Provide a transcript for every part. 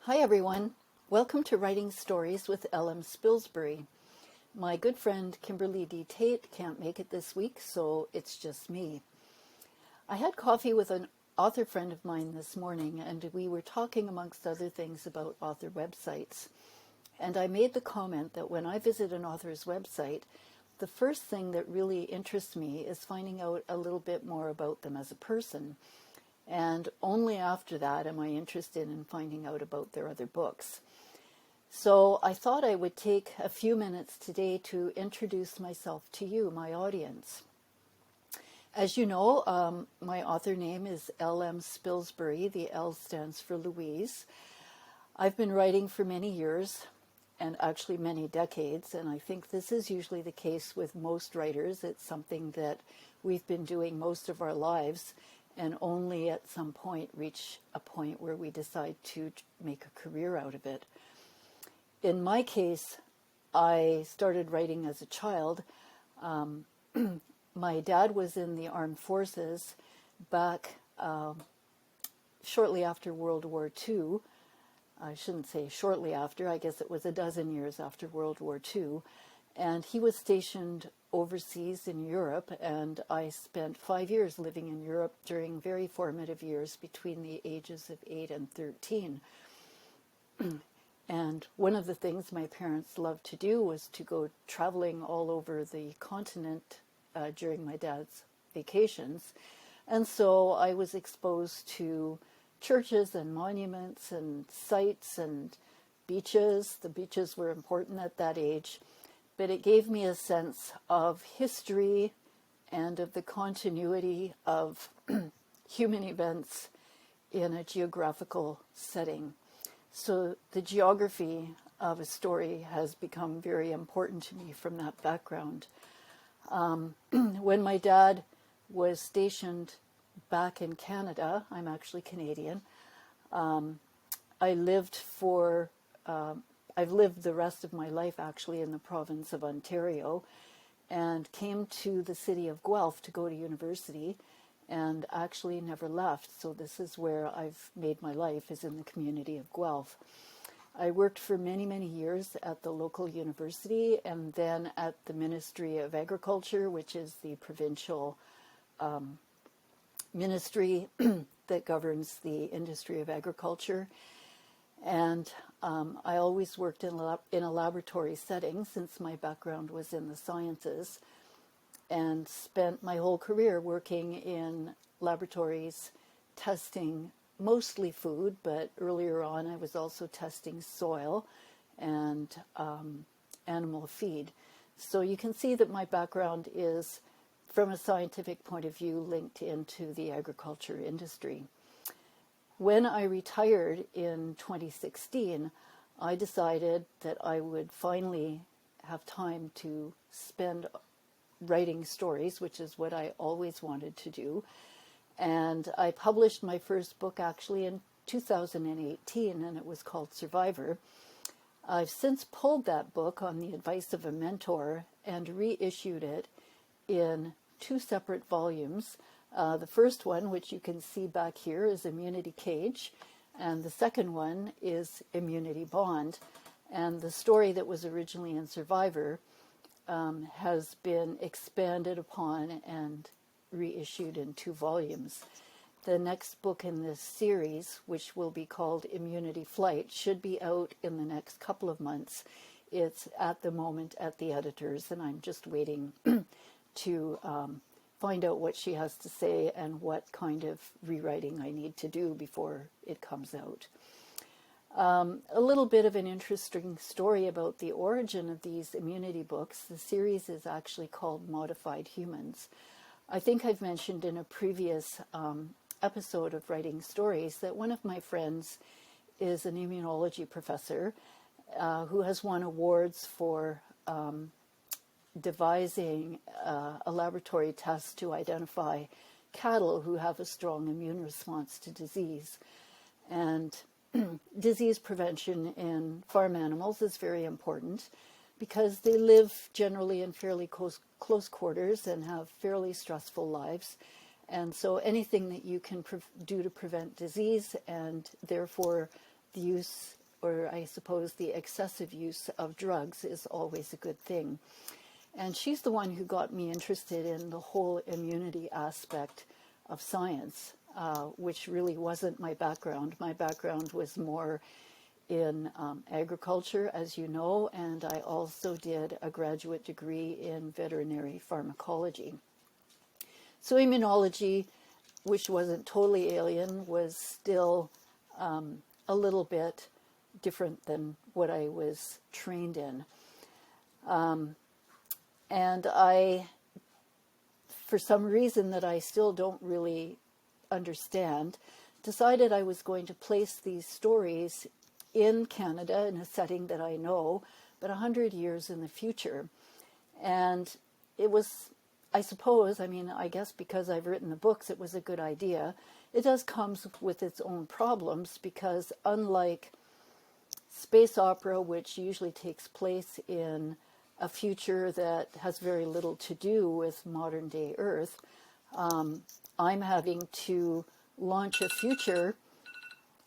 Hi everyone, welcome to Writing Stories with LM Spilsbury. My good friend Kimberley D. Tait can't make it this week, so it's just me. I had coffee with an author friend of mine this morning, and we were talking amongst other things about author websites. And I made the comment that when I visit an author's website, the first thing that really interests me is finding out a little bit more about them as a person. And only after that am I interested in finding out about their other books. So I thought I would take a few minutes today to introduce myself to you, my audience. As you know, my author name is LM Spilsbury. The L stands for Louise. I've been writing for many years, and actually many decades, and I think this is usually the case with most writers. It's something that we've been doing most of our lives, and only at some point reach a point where we decide to make a career out of it. In my case, I started writing as a child. My dad was in the armed forces back shortly after World War II. I shouldn't say shortly after, I guess it was a dozen years after World War II. And he was stationed overseas in Europe, and I spent 5 years living in Europe during very formative years between the ages of 8 and 13. And one of the things my parents loved to do was to go traveling all over the continent during my dad's vacations. And so I was exposed to churches and monuments and sites and beaches. The beaches were important at that age. But it gave me a sense of history and of the continuity of human events in a geographical setting. So the geography of a story has become very important to me from that background. When my dad was stationed back in Canada, I'm actually Canadian, I've lived the rest of my life actually in the province of Ontario, and came to the city of Guelph to go to university, and actually never left. So this is where I've made my life, is in the community of Guelph. I worked for many, many years at the local university, and then at the Ministry of Agriculture, which is the provincial ministry that governs the industry of agriculture. And I always worked in a laboratory setting, since my background was in the sciences, and spent my whole career working in laboratories testing mostly food, but earlier on I was also testing soil and animal feed. So you can see that my background is, from a scientific point of view, linked into the agriculture industry. When I retired in 2016, I decided that I would finally have time to spend writing stories, which is what I always wanted to do. And I published my first book actually in 2018, and it was called Survivor. I've since pulled that book on the advice of a mentor and reissued it in 2 separate volumes. The first one, which you can see back here, is Immunity Cage, and the second one is Immunity Bond. And the story that was originally in Survivor has been expanded upon and reissued in 2 volumes. The next book in this series, which will be called Immunity Flight, should be out in the next couple of months. It's at the moment at the editor's, and I'm just waiting to find out what she has to say and what kind of rewriting I need to do before it comes out. A little bit of an interesting story about the origin of these immunity books. The series is actually called Modified Humans. I think I've mentioned in a previous episode of Writing Stories that one of my friends is an immunology professor who has won awards for devising a laboratory test to identify cattle who have a strong immune response to disease. And disease prevention in farm animals is very important because they live generally in fairly close quarters and have fairly stressful lives. And so anything that you can do to prevent disease and therefore the use, or I suppose the excessive use of drugs is always a good thing. And she's the one who got me interested in the whole immunity aspect of science, which really wasn't my background. My background was more in agriculture, as you know, and I also did a graduate degree in veterinary pharmacology. So immunology, which wasn't totally alien, was still a little bit different than what I was trained in. And I, for some reason that I still don't really understand, decided I was going to place these stories in Canada in a setting that I know, but 100 years in the future. And it was, I suppose, I mean, I guess because I've written the books, it was a good idea. It does come with its own problems because unlike space opera, which usually takes place in a future that has very little to do with modern day Earth, I'm having to launch a future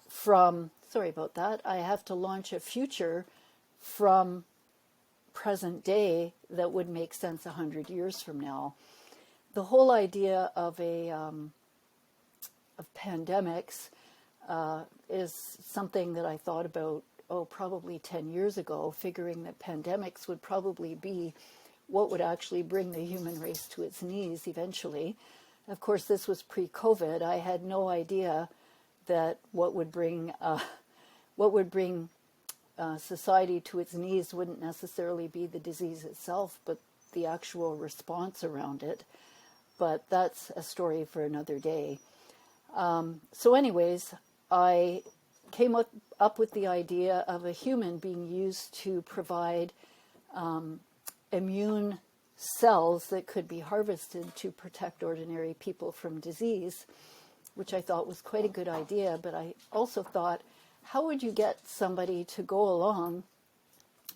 from, sorry about that, I have to launch a future from present day that would make sense 100 years from now. The whole idea of pandemics is something that I thought about, probably 10 years ago, figuring that pandemics would probably be what would actually bring the human race to its knees eventually. Of course, this was pre-COVID. I had no idea that what would bring society to its knees wouldn't necessarily be the disease itself, but the actual response around it. But that's a story for another day. So anyways, I came up with the idea of a human being used to provide immune cells that could be harvested to protect ordinary people from disease, which I thought was quite a good idea. But I also thought, how would you get somebody to go along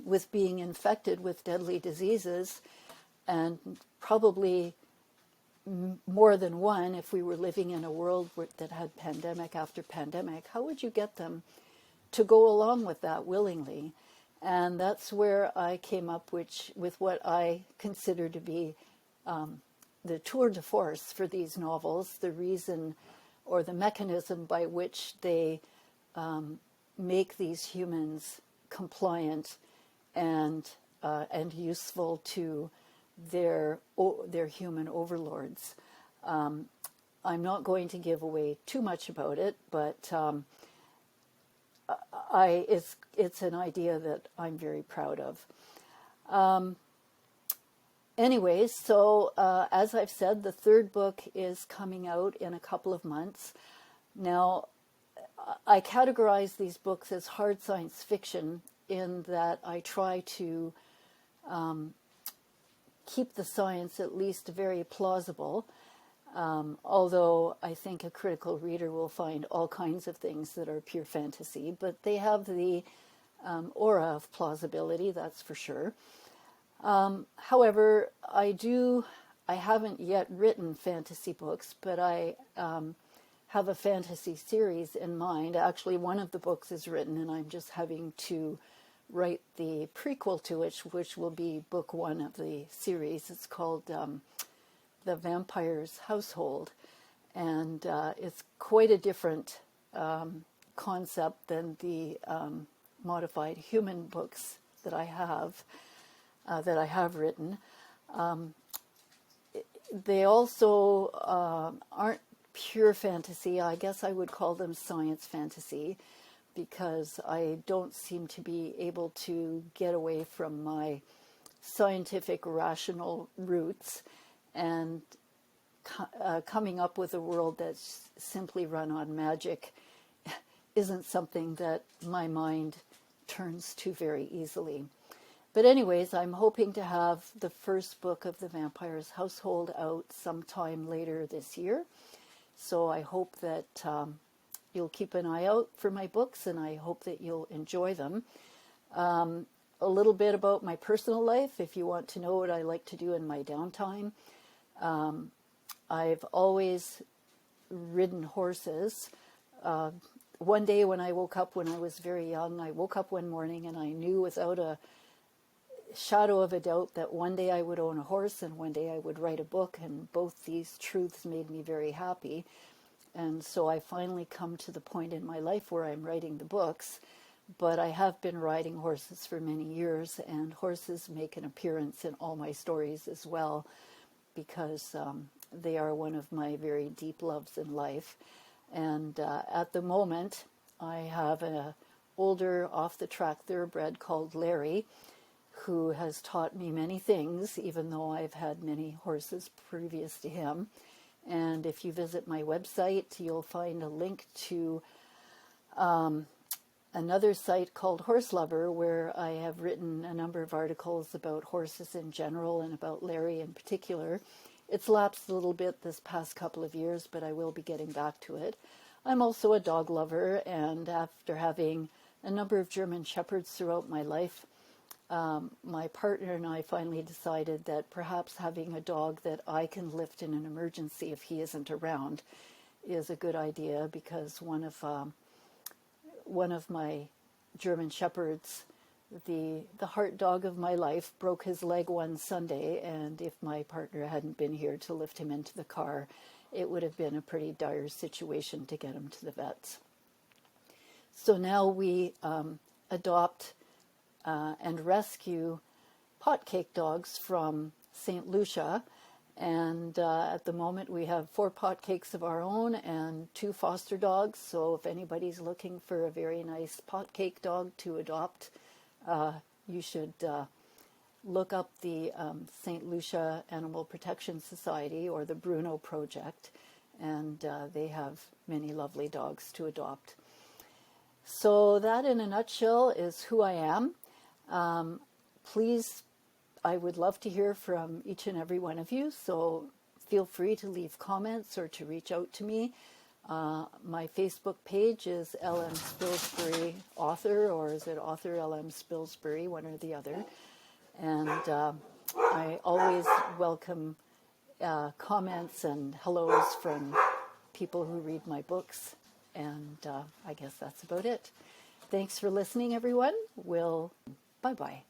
with being infected with deadly diseases, and probably more than one if we were living in a world that had pandemic after pandemic? How would you get them to go along with that willingly? And that's where I came up with what I consider to be the tour de force for these novels, the reason or the mechanism by which they make these humans compliant and useful to their human overlords. I'm not going to give away too much about it, but it's an idea that I'm very proud of. Anyways, so as I've said, the third book is coming out in a couple of months. Now, I categorize these books as hard science fiction in that I try to keep the science at least very plausible, although I think a critical reader will find all kinds of things that are pure fantasy, but they have the aura of plausibility, that's for sure. However, I haven't yet written fantasy books, but I have a fantasy series in mind. Actually, one of the books is written, and I'm just having to write the prequel to it, which will be book one of the series. It's called The Vampire's Household, and it's quite a different concept than the modified human books that I have written. They also aren't pure fantasy. I guess I would call them science fantasy, because I don't seem to be able to get away from my scientific rational roots, and coming up with a world that's simply run on magic isn't something that my mind turns to very easily. But anyways, I'm hoping to have the first book of The Vampire's Household out sometime later this year. So I hope that you'll keep an eye out for my books, and I hope that you'll enjoy them. A little bit about my personal life, if you want to know what I like to do in my downtime. I've always ridden horses. one day when I woke up when I was very young, I woke up one morning and I knew without a shadow of a doubt that one day I would own a horse and one day I would write a book, and both these truths made me very happy. And so I finally come to the point in my life where I'm writing the books, but I have been riding horses for many years, and horses make an appearance in all my stories as well, because they are one of my very deep loves in life. And at the moment, I have an older off-the-track thoroughbred called Larry, who has taught me many things, even though I've had many horses previous to him. And if you visit my website, you'll find a link to another site called Horse Lover, where I have written a number of articles about horses in general and about Larry in particular. It's lapsed a little bit this past couple of years, but I will be getting back to it. I'm also a dog lover, and after having a number of German Shepherds throughout my life, my partner and I finally decided that perhaps having a dog that I can lift in an emergency if he isn't around is a good idea, because one of my German Shepherds, the heart dog of my life, broke his leg one Sunday, and if my partner hadn't been here to lift him into the car, it would have been a pretty dire situation to get him to the vets. So now we adopt and rescue potcake dogs from St. Lucia. And at the moment we have 4 potcakes of our own and 2 foster dogs. So if anybody's looking for a very nice potcake dog to adopt, you should look up the St. Lucia Animal Protection Society or the Bruno Project. And they have many lovely dogs to adopt. So that in a nutshell is who I am. Please, I would love to hear from each and every one of you, so feel free to leave comments or to reach out to me. My Facebook page is LM Spilsbury Author, or is it Author LM Spilsbury, one or the other. And I always welcome comments and hellos from people who read my books. And I guess that's about it. Thanks for listening, everyone. Bye-bye.